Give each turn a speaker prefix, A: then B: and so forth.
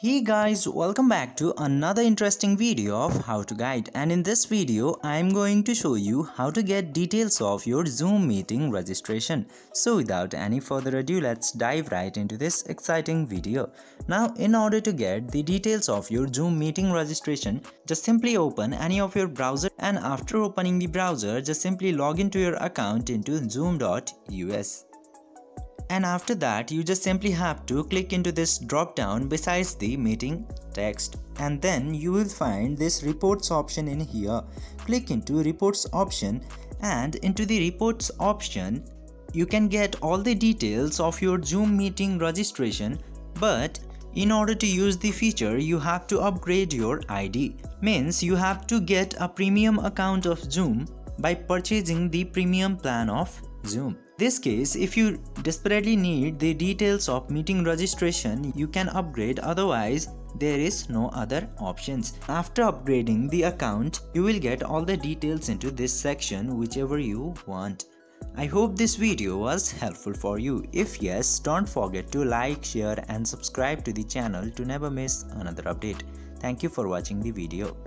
A: Hey guys, welcome back to another interesting video of how to guide, and in this video I am going to show you how to get details of your Zoom meeting registration. So without any further ado, let's dive right into this exciting video. Now in order to get the details of your Zoom meeting registration, just simply open any of your browser, and after opening the browser just simply log into your account into zoom.us. And after that, you just simply have to click into this drop down besides the meeting text, and then you will find this reports option in here. Click into reports option, and into the reports option you can get all the details of your Zoom meeting registration, but in order to use the feature you have to upgrade your ID. Means you have to get a premium account of Zoom by purchasing the premium plan of Zoom. In this case, if you desperately need the details of meeting registration, you can upgrade, otherwise there is no other options. After upgrading the account, you will get all the details into this section whichever you want. I hope this video was helpful for you. If yes, don't forget to like, share and subscribe to the channel to never miss another update. Thank you for watching the video.